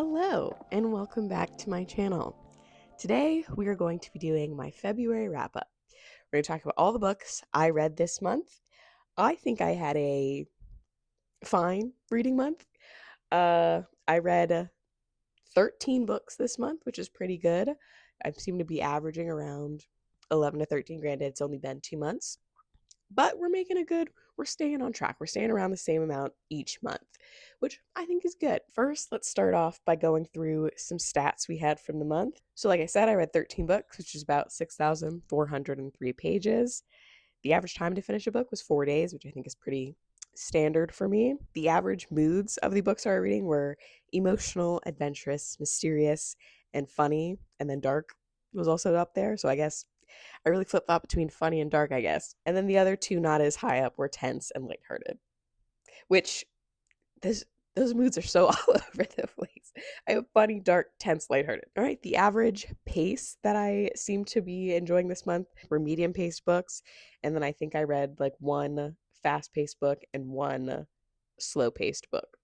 Hello, and welcome back to my channel. Today, we are going to be doing my February wrap-up. We're going to talk about all the books I read this month. I think I had a fine reading month. I read 13 books this month, which is pretty good. I seem to be averaging around 11 to 13. Granted, it's only been 2 months. But we're staying on track. We're staying around the same amount each month, which I think is good. First, let's start off by going through some stats we had from the month. So, like I said, I read 13 books, which is about 6,403 pages. The average time to finish a book was 4 days, which I think is pretty standard for me. The average moods of the books I was reading were emotional, adventurous, mysterious, and funny, and then dark was also up there. So I guess I really flip flop between funny and dark, I guess. And then the other two not as high up were tense and lighthearted, which this those moods are so all over the place. I have funny, dark, tense, lighthearted. All right, the average pace that I seem to be enjoying this month were medium paced books, and then I think I read like one fast paced book and one slow paced book.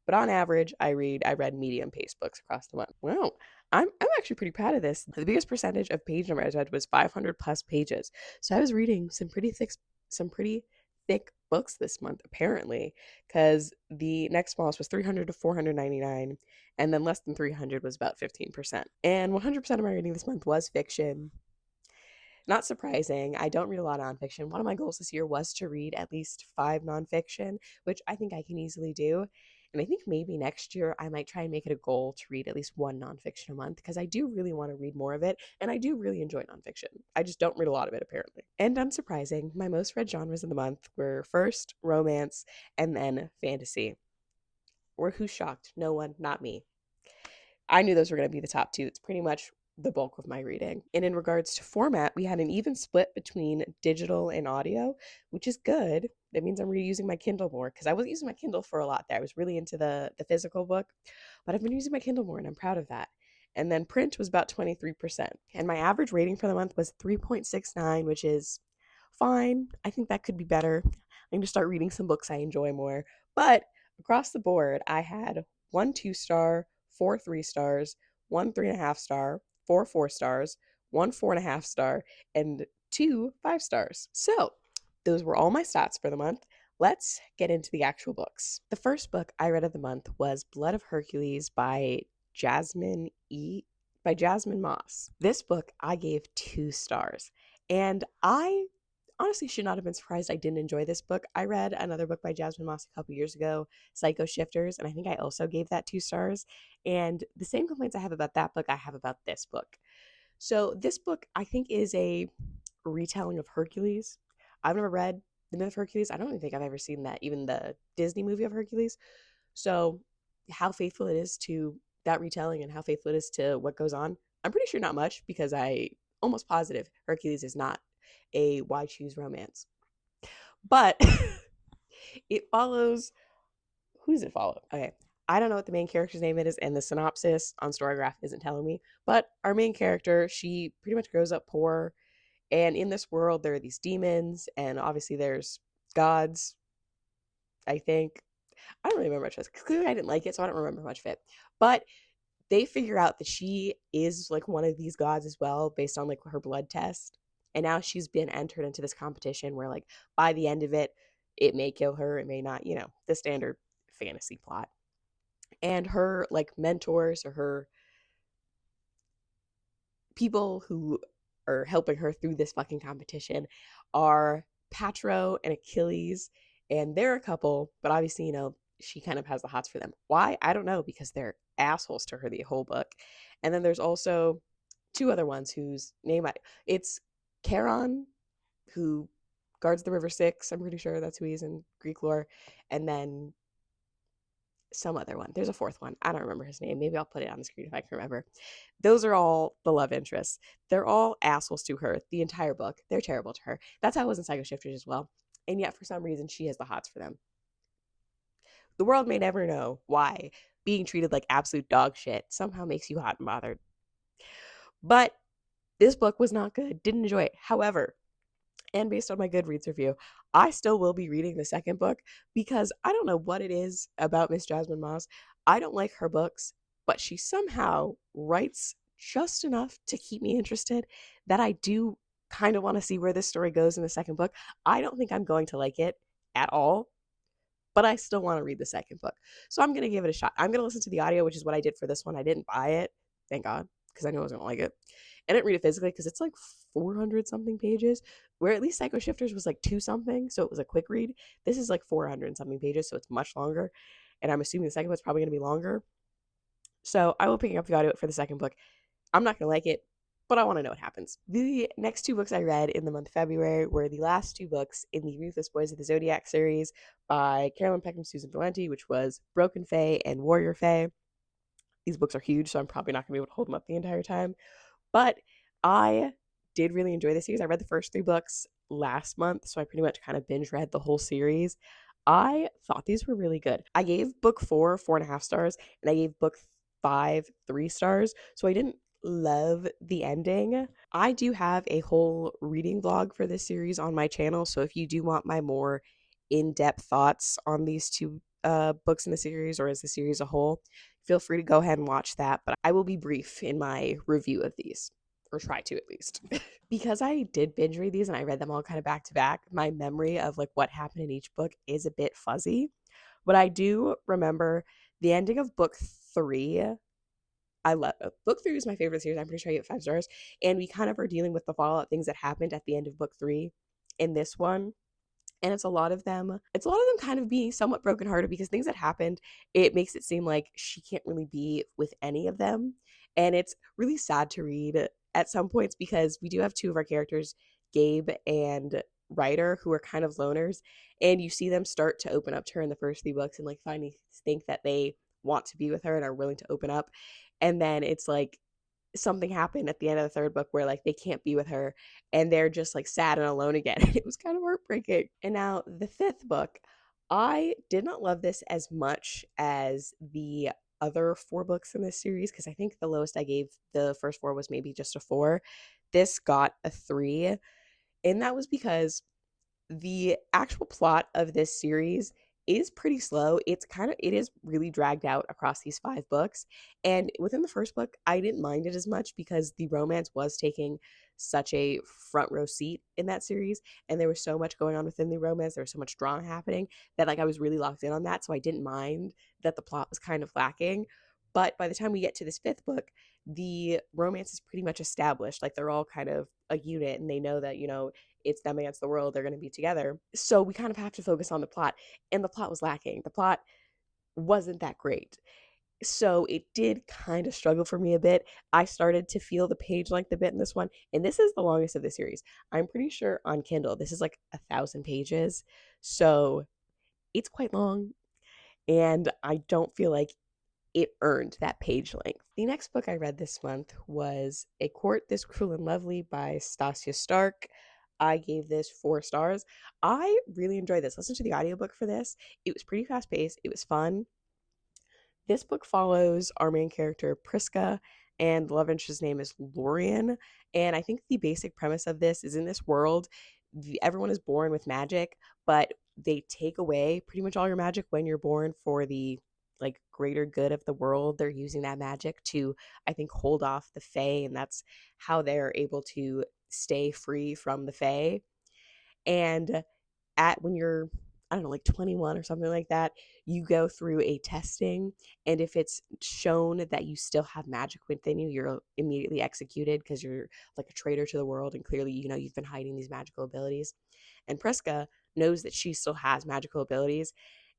But on average, I read medium paced books across the month. Wow, I'm actually pretty proud of this. The biggest percentage of page numbers I read was 500 plus pages. So I was reading some pretty thick books this month apparently, because the next smallest was 300 to 499, and then less than 300 was about 15%. And 100% of my reading this month was fiction. Not surprising. I don't read a lot of nonfiction. One of my goals this year was to read at least 5 nonfiction, which I think I can easily do. And I think maybe next year I might try and make it a goal to read at least one nonfiction a month, because I do really want to read more of it. And I do really enjoy nonfiction. I just don't read a lot of it, apparently. And unsurprising, my most read genres of the month were first romance and then fantasy. Or who's shocked? No one, not me. I knew those were going to be the top two. It's pretty much the bulk of my reading. And in regards to format, we had an even split between digital and audio, which is good. That means I'm reusing my Kindle more, because I wasn't using my Kindle for a lot there. I was really into the physical book, but I've been using my Kindle more and I'm proud of that. And then print was about 23%. And my average rating for the month was 3.69, which is fine. I think that could be better. I'm going to start reading some books I enjoy more. But across the board, I had 1 2-star, 4 3-stars, 1 3.5-star, 4 4-stars, 1 4.5-star, and 2 5-stars. So those were all my stats for the month. Let's get into the actual books. The first book I read of the month was Blood of Hercules by Jasmine Moss. This book I gave 2 stars, and I honestly should not have been surprised I didn't enjoy this book. I read another book by Jasmine Moss a couple years ago, Psycho Shifters, and I think I also gave that 2 stars. And the same complaints I have about that book, I have about this book. So this book, I think, is a retelling of Hercules. I've never read The Myth of Hercules. I don't even think I've ever seen that, even the Disney movie of Hercules. So how faithful it is to that retelling and how faithful it is to what goes on, I'm pretty sure not much, because I almost positive Hercules is not a why choose romance. But it follows, who does it follow? Okay, I don't know what the main character's name is, and the synopsis on Storygraph isn't telling me, but our main character, she pretty much grows up poor, and in this world there are these demons, and obviously there's gods, I think. I don't really remember much of it. Clearly I didn't like it, so I don't remember much of it. But they figure out that she is like one of these gods as well, based on like her blood test. And now she's been entered into this competition where, like, by the end of it, it may kill her, it may not, the standard fantasy plot. And her like mentors, or her people who are helping her through this fucking competition, are Patro and Achilles. And they're a couple, but obviously, she kind of has the hots for them. Why? I don't know, because they're assholes to her the whole book. And then there's also 2 other ones whose name it's Charon, who guards the river Styx. I'm pretty sure that's who he is in Greek lore. And then some other one. There's a 4th one. I don't remember his name. Maybe I'll put it on the screen if I can remember. Those are all the love interests. They're all assholes to her the entire book. They're terrible to her. That's how it was in Psycho Shifters as well. And yet, for some reason, she has the hots for them. The world may never know why being treated like absolute dog shit somehow makes you hot and bothered. But this book was not good. Didn't enjoy it. However, and based on my Goodreads review, I still will be reading the second book, because I don't know what it is about Miss Jasmine Moss. I don't like her books, but she somehow writes just enough to keep me interested that I do kind of want to see where this story goes in the second book. I don't think I'm going to like it at all, but I still want to read the second book. So I'm going to give it a shot. I'm going to listen to the audio, which is what I did for this one. I didn't buy it, thank God, because I knew I was going to like it. I didn't read it physically because it's like 400 something pages, where at least Psycho Shifters was like 2 something, so it was a quick read. This is like 400 something pages, so it's much longer. And I'm assuming the second one's probably going to be longer. So I will pick up the audio for the second book. I'm not going to like it, but I want to know what happens. The next 2 books I read in the month of February were the last 2 books in the Ruthless Boys of the Zodiac series by Carolyn Peckham, Susan Valenti, which was Broken Fae and Warrior Fae. These books are huge, so I'm probably not going to be able to hold them up the entire time. But I did really enjoy the series. I read the first 3 books last month, so I pretty much kind of binge read the whole series. I thought these were really good. I gave book 4 4.5 stars, and I gave book 5 3 stars. So I didn't love the ending. I do have a whole reading vlog for this series on my channel, so if you do want my more in-depth thoughts on these 2 books in the series, or as the series a whole, feel free to go ahead and watch that. But I will be brief in my review of these, or try to at least. Because I did binge read these and I read them all kind of back to back, my memory of like what happened in each book is a bit fuzzy. But I do remember the ending of book 3. I love book 3 is my favorite series. I'm pretty sure I get 5 stars. And we kind of are dealing with the fallout things that happened at the end of book 3 in this one. And it's a lot of them kind of being somewhat brokenhearted because things that happened, it makes it seem like she can't really be with any of them. And it's really sad to read at some points because we do have 2 of our characters, Gabe and Ryder, who are kind of loners, and you see them start to open up to her in the first 3 books and like finally think that they want to be with her and are willing to open up. And then it's like something happened at the end of the 3rd book where like they can't be with her and they're just like sad and alone again. It was kind of heartbreaking. And now the 5th book, I did not love this as much as the other 4 books in this series because I think the lowest I gave the first 4 was maybe just a 4. This got a 3, and that was because the actual plot of this series is pretty slow. It is really dragged out across these 5 books. And within the first book, I didn't mind it as much because the romance was taking such a front row seat in that series. And there was so much going on within the romance. There was so much drama happening that like I was really locked in on that. So I didn't mind that the plot was kind of lacking. But by the time we get to this 5th book, the romance is pretty much established. Like they're all kind of a unit and they know that, it's them against the world. They're going to be together. So we kind of have to focus on the plot. And the plot was lacking. The plot wasn't that great. So it did kind of struggle for me a bit. I started to feel the page length a bit in this one. And this is the longest of the series. I'm pretty sure on Kindle, this is like 1,000 pages. So it's quite long. And I don't feel like it earned that page length. The next book I read this month was A Court This Cruel and Lovely by Stasia Stark. I gave this 4 stars. I really enjoyed this. Listen to the audiobook for this. It was pretty fast paced. It was fun. This book follows our main character, Priska, and the love interest's name is Lorian. And I think the basic premise of this is in this world, everyone is born with magic, but they take away pretty much all your magic when you're born for the like greater good of the world. They're using that magic to, I think, hold off the Fae, and that's how they're able to stay free from the Fae. And at when you're, I don't know, like 21 or something like that, you go through a testing, and if it's shown that you still have magic within you, you're immediately executed because you're like a traitor to the world, and clearly you've been hiding these magical abilities. And Priska knows that she still has magical abilities,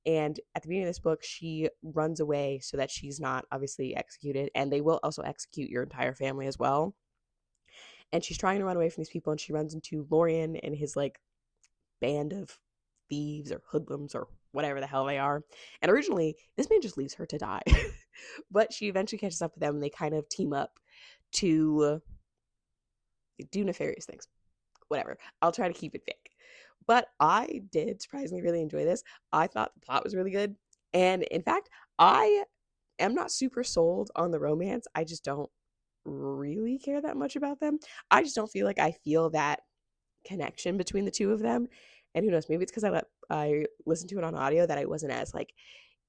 and at the beginning of this book she runs away so that she's not obviously executed, and they will also execute your entire family as well. And she's trying to run away from these people, and she runs into Lorian and his like band of thieves or hoodlums or whatever the hell they are. And originally, this man just leaves her to die. But she eventually catches up with them and they kind of team up to do nefarious things. Whatever. I'll try to keep it vague. But I did surprisingly really enjoy this. I thought the plot was really good. And in fact, I am not super sold on the romance. I just don't really care that much about them. I just don't feel like I feel that connection between the 2 of them. And who knows, maybe it's because I listened to it on audio that I wasn't as like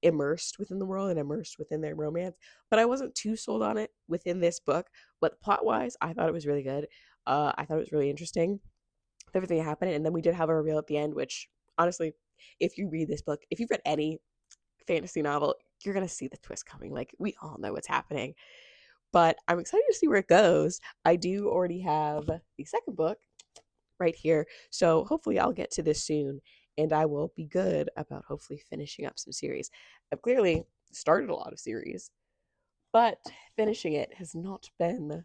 immersed within the world and immersed within their romance, but I wasn't too sold on it within this book. But plot wise, I thought it was really good. I thought it was really interesting, everything that happened. And then we did have a reveal at the end, which honestly, if you read this book, if you've read any fantasy novel, you're going to see the twist coming. Like, we all know what's happening. But I'm excited to see where it goes. I do already have the second book right here. So hopefully I'll get to this soon and I will be good about hopefully finishing up some series. I've clearly started a lot of series, but finishing it has not been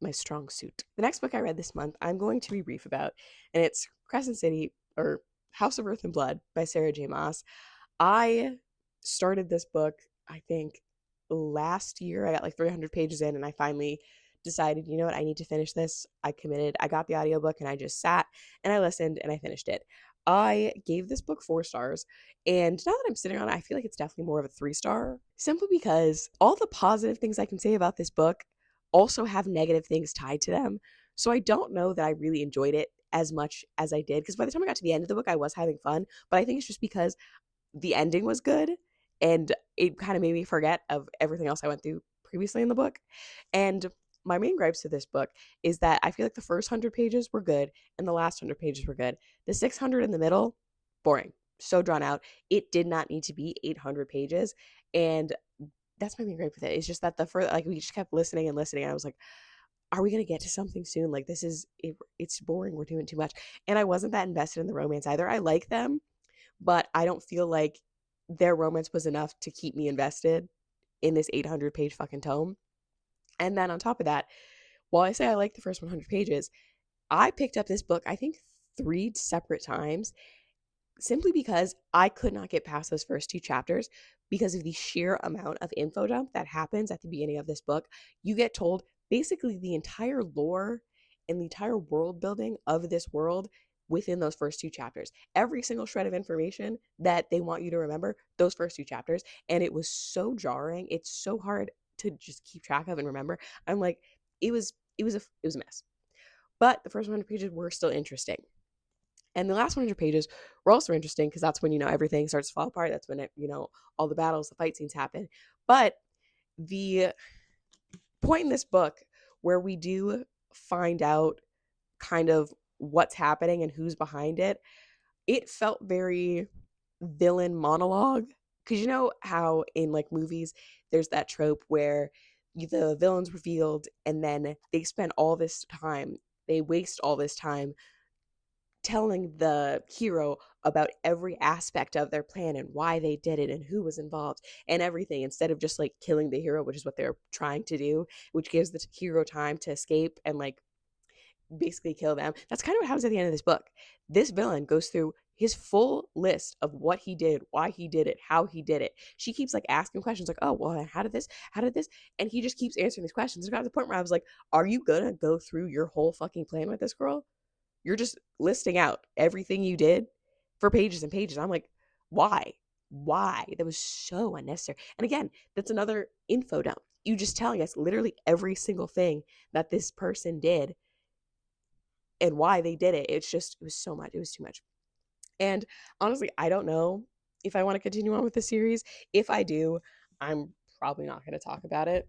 my strong suit. The next book I read this month, I'm going to be brief about, and it's Crescent City, or House of Earth and Blood by Sarah J. Maas. I started this book, I think, last year. I got like 300 pages in, and I finally decided, you know what, I need to finish this. I committed. I got the audiobook, and I just sat, and I listened, and I finished it. I gave this book 4 stars, and now that I'm sitting on it, I feel like it's definitely more of a 3-star, simply because all the positive things I can say about this book also have negative things tied to them. So I don't know that I really enjoyed it as much as I did, because by the time I got to the end of the book, I was having fun, but I think it's just because the ending was good and it kind of made me forget of everything else I went through previously in the book. And my main gripes to this book is that I feel like the first 100 pages were good and the last 100 pages were good. The 600 in the middle, boring, so drawn out. It did not need to be 800 pages. And that's my main gripe with it. It's just that the first, like, we just kept listening and listening. And I was like, are we going to get to something soon? Like, this is, it's boring. We're doing too much. And I wasn't that invested in the romance either. I like them, but I don't feel like their romance was enough to keep me invested in this 800 page fucking tome. And then on top of that, while I say I like the first 100 pages, I picked up this book, I think 3 separate times, simply because I could not get past those first 2 chapters because of the sheer amount of info dump that happens at the beginning of this book. You get told basically the entire lore and the entire world building of this world within those first 2 chapters. Every single shred of information that they want you to remember, those first 2 chapters. And it was so jarring. It's so hard to just keep track of and remember. I'm like, it was a mess. But the first 100 pages were still interesting. And the last 100 pages were also interesting because that's when, everything starts to fall apart. That's when, all the battles, the fight scenes happen. But the point in this book where we do find out kind of what's happening and who's behind it, it felt very villain monologue. Because you know how in like movies, there's that trope where the villain's revealed and then they spend all this time, they waste all this time telling the hero about every aspect of their plan and why they did it and who was involved and everything, instead of just like killing the hero, which is what they're trying to do, which gives the hero time to escape and like basically kill them. That's kind of what happens at the end of this book. This villain goes through his full list of what he did, why he did it, how he did it. She keeps like asking questions like, oh, well, how did this? And he just keeps answering these questions. It got to the point where I was like, are you gonna go through your whole fucking plan with this girl? You're just listing out everything you did for pages and pages. I'm like, why? Why? That was so unnecessary. And again, that's another info dump. You just telling us literally every single thing that this person did and why they did it. It was so much. It was too much. And honestly, I don't know if I want to continue on with the series. If I do, I'm probably not going to talk about it.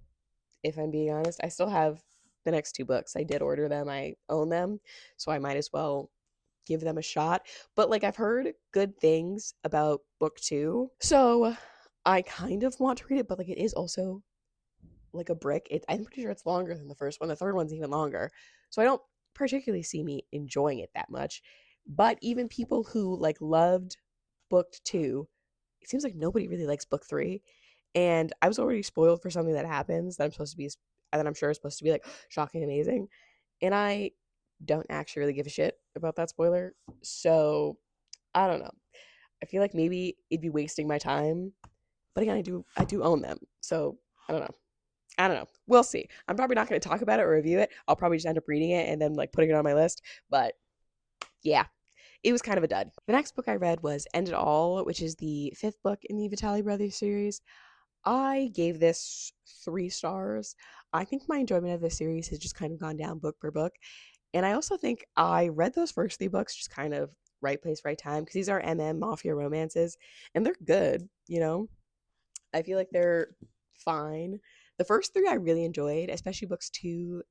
If I'm being honest, I still have the next 2 books. I did order them. I own them. So I might as well give them a shot. But like, I've heard good things about book 2. So I kind of want to read it, but like, it is also like a brick. I'm pretty sure it's longer than the first one. The third one's even longer. So I don't particularly see me enjoying it that much. But even people who like loved book 2, it seems like nobody really likes book 3. And I was already spoiled for something that happens that I'm sure is supposed to be like shocking, amazing. And I don't actually really give a shit about that spoiler. So I don't know. I feel like maybe it'd be wasting my time. But again, I do own them. So I don't know. We'll see. I'm probably not going to talk about it or review it. I'll probably just end up reading it and then like putting it on my list. But yeah, it was kind of a dud. The next book I read was End It All, which is the 5th book in the Vitali Brothers series. I gave this 3 stars. I think my enjoyment of this series has just kind of gone down book per book. And I also think I read those first 3 books just kind of right place, right time, because these are mafia romances, and they're good, I feel like they're fine. The first three I really enjoyed, especially books 2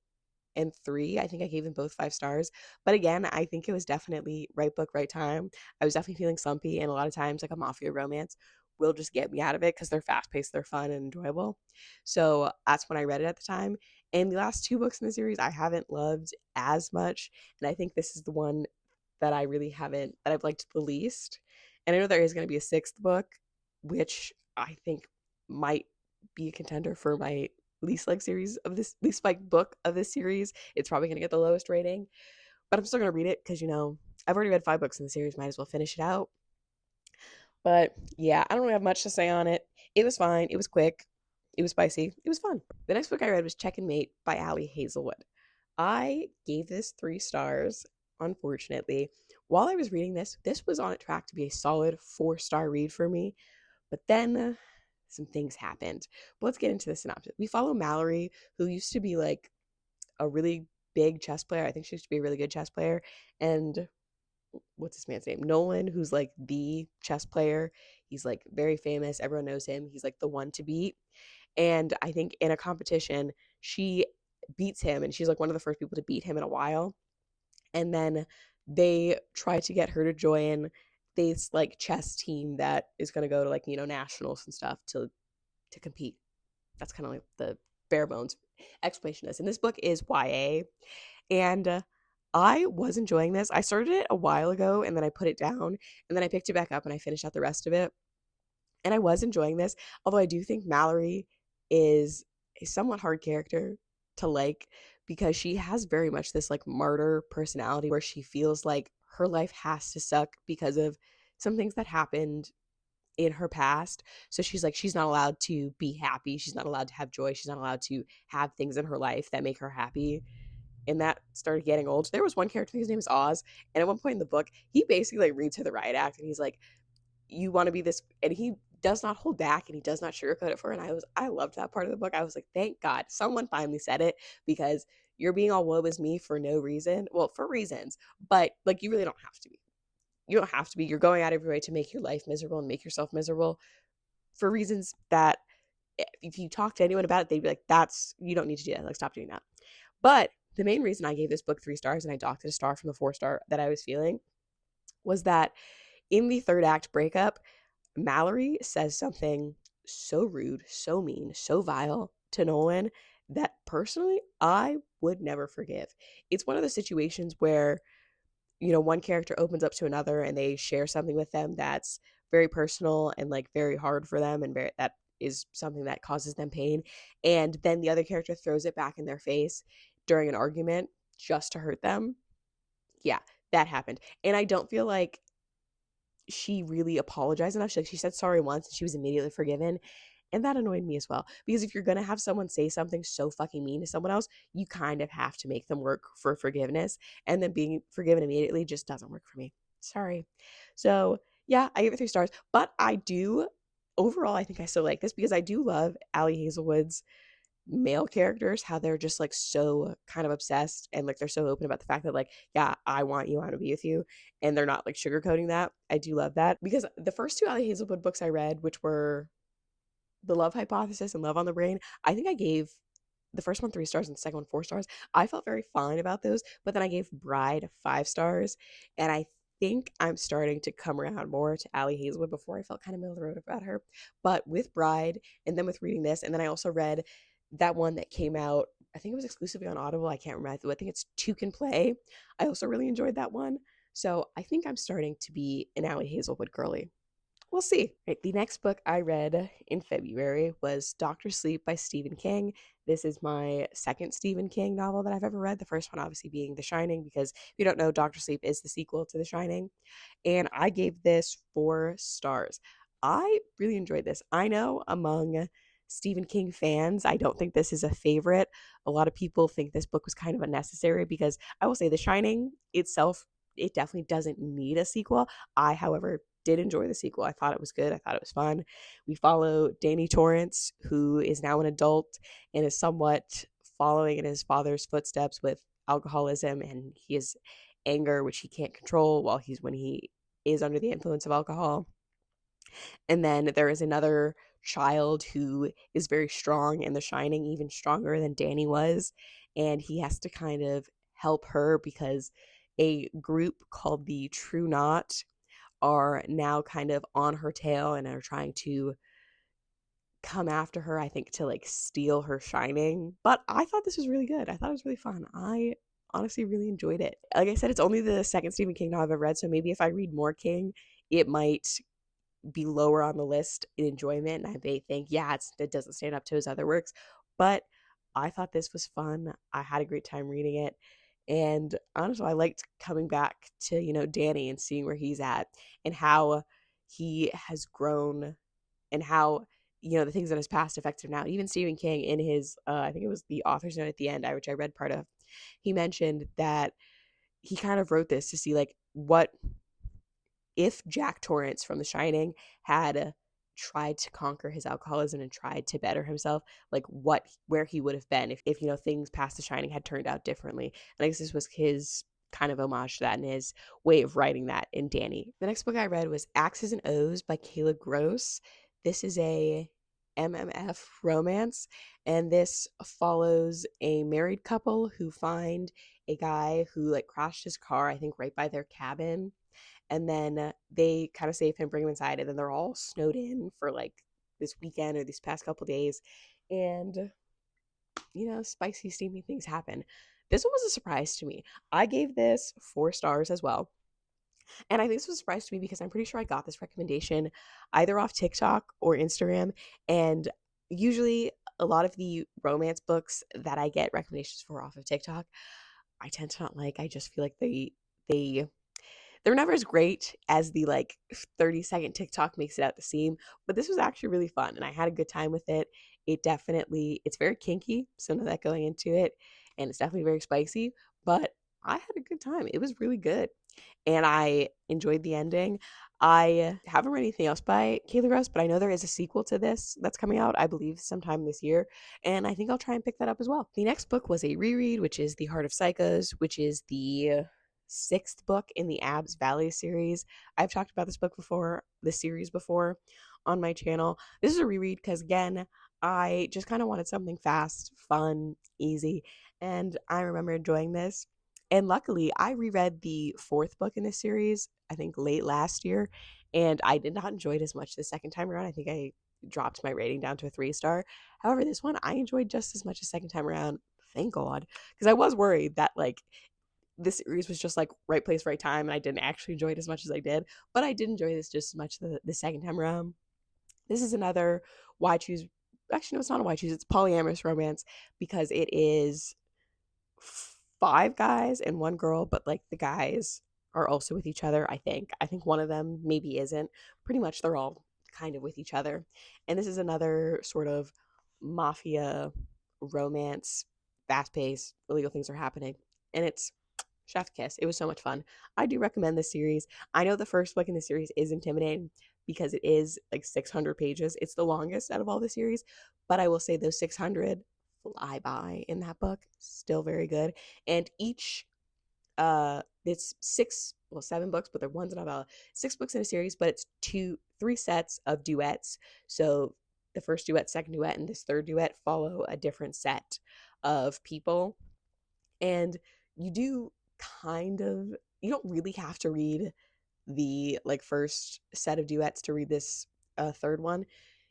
and 3. I think I gave them both 5 stars. But again, I think it was definitely right book, right time. I was definitely feeling slumpy, and a lot of times, like a mafia romance will just get me out of it because they're fast paced, they're fun and enjoyable. So that's when I read it at the time. And the last two books in the series I haven't loved as much. And I think this is the one that I really haven't, that I've liked the least. And I know there is going to be a sixth book, which I think might be a contender for my least liked book of this series. It's probably going to get the lowest rating, but I'm still going to read it because, I've already read 5 books in the series. Might as well finish it out. But yeah, I don't really have much to say on it. It was fine. It was quick. It was spicy. It was fun. The next book I read was Check and Mate by Allie Hazelwood. I gave this 3 stars, unfortunately. While I was reading this was on a track to be a solid 4-star read for me. But then some things happened. But let's get into the synopsis. We follow Mallory, who used to be like a really big chess player. I think she used to be a really good chess player. And what's this man's name? Nolan, who's like the chess player. He's like very famous. Everyone knows him. He's like the one to beat. And I think in a competition, she beats him, and she's like one of the first people to beat him in a while. And then they try to get her to join this like chess team that is going to go to like, nationals and stuff to compete. That's kind of like the bare bones explanation of this. And this book is YA. And I was enjoying this. I started it a while ago, and then I put it down, and then I picked it back up and I finished out the rest of it. And I was enjoying this, although I do think Mallory is a somewhat hard character to like, because she has very much this like martyr personality where she feels like her life has to suck because of some things that happened in her past. So she's like, she's not allowed to be happy. She's not allowed to have joy. She's not allowed to have things in her life that make her happy. And that started getting old. There was one character, his name is Oz. And at one point in the book, he basically like reads her the riot act, and he's like, you want to be this, and he does not hold back, and he does not sugarcoat it for her. And I loved that part of the book. I was like, thank God someone finally said it, because you're being all woe is me for no reason. Well, for reasons, but like, you really don't have to be. You don't have to be. You're going out of your way to make your life miserable and make yourself miserable for reasons that if you talk to anyone about it, they'd be like, you don't need to do that. Like, stop doing that. But the main reason I gave this book 3 stars, and I docked it a star from the 4-star that I was feeling, was that in the third act breakup, Mallory says something so rude, so mean, so vile to Nolan that personally I would never forgive. It's one of the situations where, one character opens up to another and they share something with them that's very personal and like very hard for them, and that is something that causes them pain. And then the other character throws it back in their face during an argument just to hurt them. Yeah, that happened. And I don't feel like she really apologized enough. She said sorry once and she was immediately forgiven. And that annoyed me as well. Because if you're going to have someone say something so fucking mean to someone else, you kind of have to make them work for forgiveness. And then being forgiven immediately just doesn't work for me. Sorry. So, yeah, I give it 3 stars. But overall, I think I still like this, because I do love Allie Hazelwood's male characters, how they're just like so kind of obsessed, and like they're so open about the fact that like, yeah, I want you, I want to be with you, and they're not like sugarcoating that. I do love that, because the first 2 Allie Hazelwood books I read, which were The Love Hypothesis and Love on the Brain, I think I gave the first one 3 stars and the second one 4 stars. I felt very fine about those, but then I gave Bride 5 stars, and I think I'm starting to come around more to Allie Hazelwood. Before I felt kind of middle of the road about her, but with Bride, and then with reading this, and then I also read that one that came out, I think it was exclusively on Audible. I can't remember. I think it's Two Can Play. I also really enjoyed that one. So I think I'm starting to be an Allie Hazelwood girly. We'll see. Right, the next book I read in February was Doctor Sleep by Stephen King. This is my second Stephen King novel that I've ever read. The first one obviously being The Shining, because if you don't know, Doctor Sleep is the sequel to The Shining. And I gave this 4 stars. I really enjoyed this. I know among Stephen King fans, I don't think this is a favorite. A lot of people think this book was kind of unnecessary, because I will say The Shining itself, it definitely doesn't need a sequel. I, however, did enjoy the sequel. I thought it was good. I thought it was fun. We follow Danny Torrance, who is now an adult and is somewhat following in his father's footsteps with alcoholism, and he is anger, which he can't control when he is under the influence of alcohol. And then there is another child who is very strong in The Shining, even stronger than Danny was. And he has to kind of help her because a group called the True Knot are now kind of on her tail and are trying to come after her, I think, to like steal her shining. But I thought this was really good. I thought it was really fun. I honestly really enjoyed it. Like I said, it's only the second Stephen King novel I've ever read, so maybe if I read more King, it might be lower on the list in enjoyment, and I may think, yeah, it doesn't stand up to his other works. But I thought this was fun. I had a great time reading it. And honestly, I liked coming back to, Danny and seeing where he's at and how he has grown and how, the things in his past affect him now. Even Stephen King in his, I think it was the author's note at the end, which I read part of, he mentioned that he kind of wrote this to see like what if Jack Torrance from The Shining had tried to conquer his alcoholism and tried to better himself, like where he would have been if things past The Shining had turned out differently. And I guess this was his kind of homage to that and his way of writing that in Danny. The next book I read was Axes and O's by Kayla Gross. This is a MMF romance, and this follows a married couple who find a guy who like crashed his car, I think right by their cabin, and then they kind of save him, bring him inside, and then they're all snowed in for like this weekend or these past couple days, and spicy, steamy things happen. This one was a surprise to me. I gave this 4 stars as well. And I think this was a surprise to me because I'm pretty sure I got this recommendation either off TikTok or Instagram. And usually a lot of the romance books that I get recommendations for off of TikTok, I tend to not like. I just feel like they're never as great as the like 30-second TikTok makes it out to seem, but this was actually really fun and I had a good time with it. It's very kinky, so know that going into it, and it's definitely very spicy, but I had a good time. It was really good and I enjoyed the ending. I haven't read anything else by Kayla Gross, but I know there is a sequel to this that's coming out, I believe, sometime this year, and I think I'll try and pick that up as well. The next book was a reread, which is The Heart of Psychos, which is the 6th book in the Abs Valley series. I've talked about this series before on my channel. This is a reread because, again, I just kind of wanted something fast, fun, easy, and I remember enjoying this. And luckily, I reread the 4th book in this series, I think late last year, and I did not enjoy it as much the second time around. I think I dropped my rating down to a 3-star. However, this one I enjoyed just as much the second time around. Thank God. Because I was worried that, like, this series was just like right place, right time, and I didn't actually enjoy it as much as I did. But I did enjoy this just as much the second time around. This is another why choose. Actually, no, it's not a why choose. It's polyamorous romance because it is 5 guys and 1 girl, but like the guys are also with each other. I think one of them maybe isn't. Pretty much they're all kind of with each other. And this is another sort of mafia romance, fast paced, illegal things are happening, and it's chef kiss. It was so much fun. I do recommend this series. I know the first book in the series is intimidating because it is like 600 pages. It's the longest out of all the series, but I will say those 600 fly by in that book. Still very good. And each it's 7 books, but they're one's novella. 6 books in a series, but it's 3 sets of duets. So the first duet, second duet, and this third duet follow a different set of people. And you don't really have to read the like first set of duets to read this third one.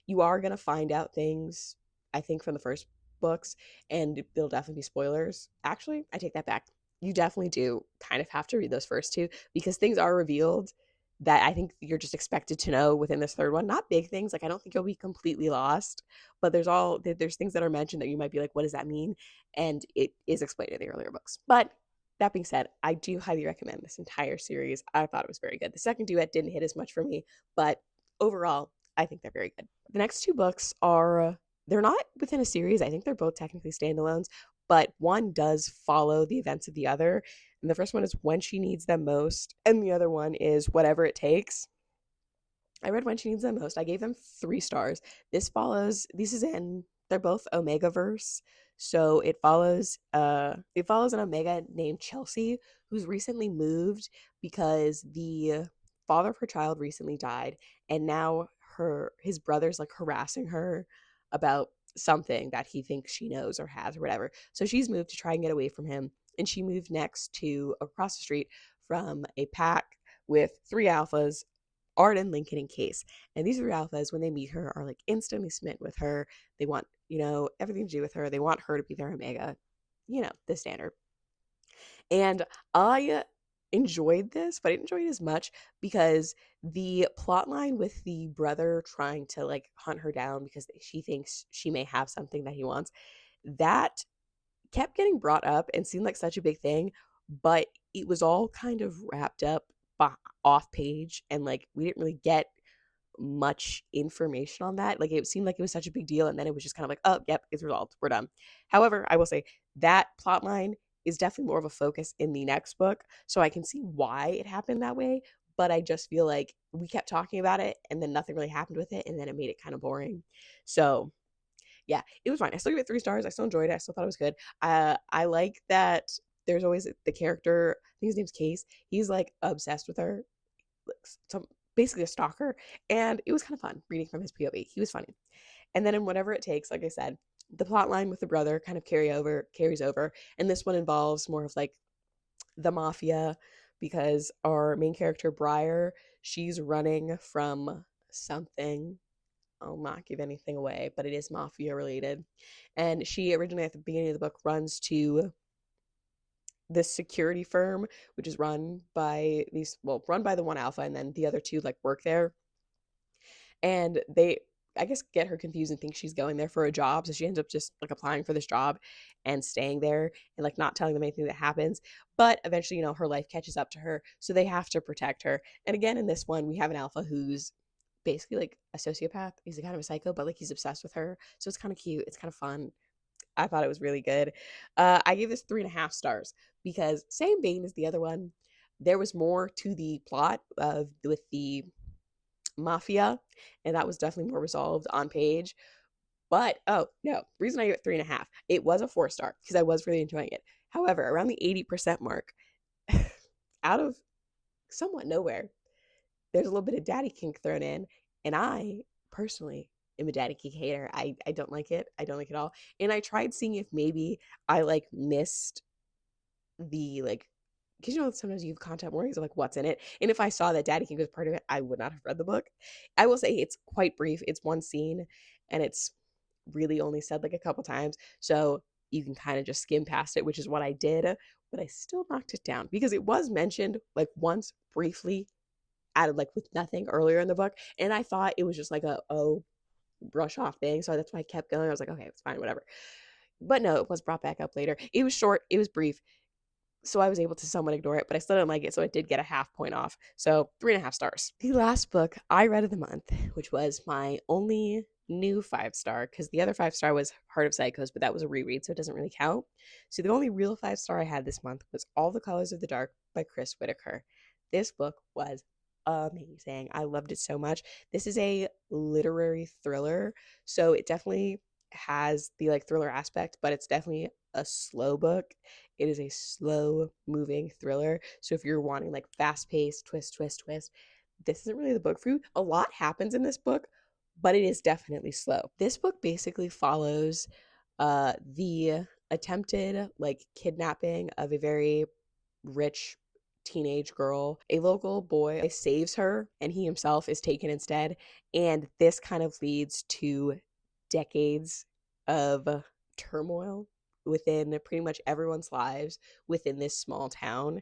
You are going to find out things, I think, from the first books, and there'll definitely be spoilers. Actually, I take that back. You definitely do kind of have to read those first 2 because things are revealed that I think you're just expected to know within this third one. Not big things, like I don't think you'll be completely lost, but there's things that are mentioned that you might be like, what does that mean? And it is explained in the earlier books. But that being said, I do highly recommend this entire series. I thought it was very good. The second duet didn't hit as much for me, but overall, I think they're very good. The next 2 books they're not within a series. I think they're both technically standalones, but one does follow the events of the other. And the first one is When She Needs Them Most, and the other one is Whatever It Takes. I read When She Needs Them Most. I gave them 3 stars. They're both Omegaverse. So it follows an Omega named Chelsea who's recently moved because the father of her child recently died, and now his brother's like harassing her about something that he thinks she knows or has or whatever. So she's moved to try and get away from him, and she moved next to across the street from a pack with three alphas, Arden, Lincoln, and Case. And these three alphas, when they meet her, are like instantly smitten with her. They want, everything to do with her. They want her to be their Omega, the standard. And I enjoyed this, but I didn't enjoy it as much because the plot line with the brother trying to like hunt her down because she thinks she may have something that he wants, that kept getting brought up and seemed like such a big thing, but it was all kind of wrapped up off page, and like we didn't really get much information on that. Like it seemed like it was such a big deal, and then it was just kind of like, oh, yep, it's resolved. We're done. However, I will say that plot line is definitely more of a focus in the next book, so I can see why it happened that way. But I just feel like we kept talking about it, and then nothing really happened with it, and then it made it kind of boring. So yeah, it was fine. I still give it 3 stars. I still enjoyed it. I still thought it was good. I like that there's always the character. I think his name's Case. He's like obsessed with her, like some basically a stalker, and it was kind of fun reading from his POV. He was funny. And then in Whatever It Takes, like I said, the plot line with the brother kind of carries over, and this one involves more of like the mafia because our main character Briar, she's running from something. I'll not give anything away, but it is mafia related. And she originally at the beginning of the book runs to this security firm, which is run by the one alpha, and then the other two like work there. And they, I guess, get her confused and think she's going there for a job. So she ends up just like applying for this job and staying there and like not telling them anything that happens. But eventually, her life catches up to her. So they have to protect her. And again, in this one, we have an alpha who's basically like a sociopath. He's a kind of a psycho, but like he's obsessed with her. So it's kind of cute. It's kind of fun. I thought it was really good. I gave this 3.5 stars because same vein as the other one. There was more to the plot of with the mafia, and that was definitely more resolved on page. But oh no, reason I gave it 3.5. It was a 4 star because I was really enjoying it. However, around the 80% mark, out of somewhat nowhere, there's a little bit of daddy kink thrown in, and I personally am a daddy kink hater. I don't like it. I don't like it at all. And I tried seeing if maybe I like missed the like, because sometimes you have content warnings of like what's in it, and if I saw that daddy kink was part of it, I would not have read the book. I will say it's quite brief. It's one scene, and it's really only said like a couple times, so you can kind of just skim past it, which is what I did. But I still knocked it down because it was mentioned like once briefly, added like with nothing earlier in the book, and I thought it was just like a brush off thing, so that's why I kept going. I was like, okay, it's fine, whatever. But no, it was brought back up later. It was short, it was brief, so I was able to somewhat ignore it, but I still didn't like it, so it did get a half point off. So 3.5 stars. The last book I read of the month, which was my only new 5 star, because the other 5 star was Heart of Psychos, but that was a reread, so it doesn't really count. So the only real 5 star I had this month was All the Colors of the Dark by Chris Whitaker. This book was amazing. I loved it so much. This is a literary thriller, so it definitely has the like thriller aspect, but it's definitely a slow book. It is a slow moving thriller. So if you're wanting like fast paced, twist, twist, twist, this isn't really the book for you. A lot happens in this book, but it is definitely slow. This book basically follows the attempted like kidnapping of a very rich teenage girl. A local boy saves her and he himself is taken instead. And this kind of leads to decades of turmoil within pretty much everyone's lives within this small town.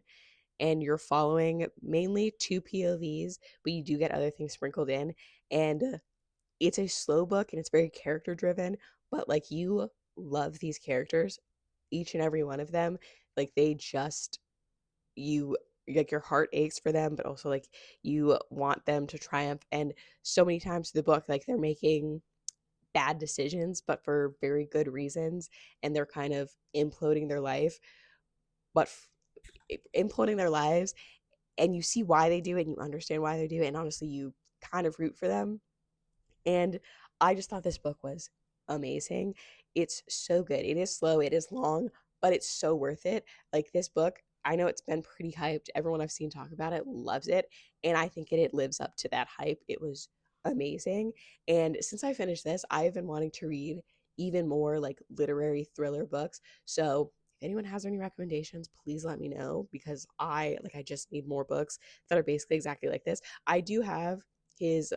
And you're following mainly two POVs, but you do get other things sprinkled in. And it's a slow book and it's very character driven, but like you love these characters, each and every one of them. Like they just, you like your heart aches for them, but also like you want them to triumph. And so many times through the book, like they're making bad decisions, but for very good reasons, and they're kind of imploding their life, but imploding their lives, and you see why they do it, and you understand why they do it, and honestly, you kind of root for them. And I just thought this book was amazing. It's so good. It is slow, it is long, but it's so worth it. Like this book, I know it's been pretty hyped. Everyone I've seen talk about it loves it, and I think it lives up to that hype. It was amazing. And since I finished this, I've been wanting to read even more like literary thriller books. So if anyone has any recommendations, please let me know, because I just need more books that are basically exactly like this. I do have his,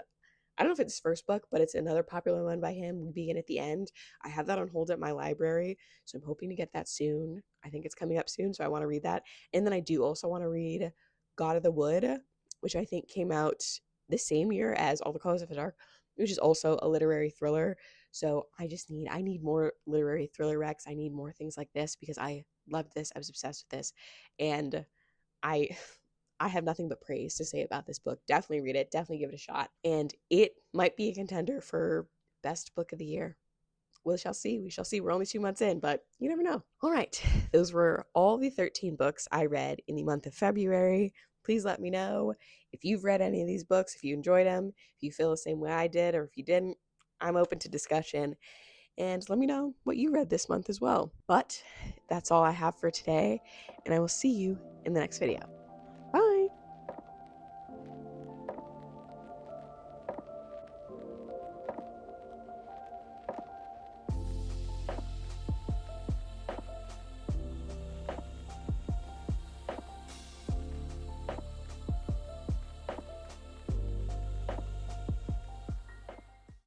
I don't know if it's his first book, but it's another popular one by him, We Begin at the End. I have that on hold at my library, so I'm hoping to get that soon. I think it's coming up soon, so I want to read that. And then I do also want to read God of the Wood, which I think came out the same year as All the Colors of the Dark, which is also a literary thriller. So I need more literary thriller recs. I need more things like this because I loved this. I was obsessed with this. And I I have nothing but praise to say about this book. Definitely read it. Definitely give it a shot. And it might be a contender for best book of the year. We shall see. We shall see. We're only 2 months in, but you never know. All right. Those were all the 13 books I read in the month of February. Please let me know if you've read any of these books, if you enjoyed them, if you feel the same way I did, or if you didn't. I'm open to discussion. And let me know what you read this month as well. But that's all I have for today, and I will see you in the next video.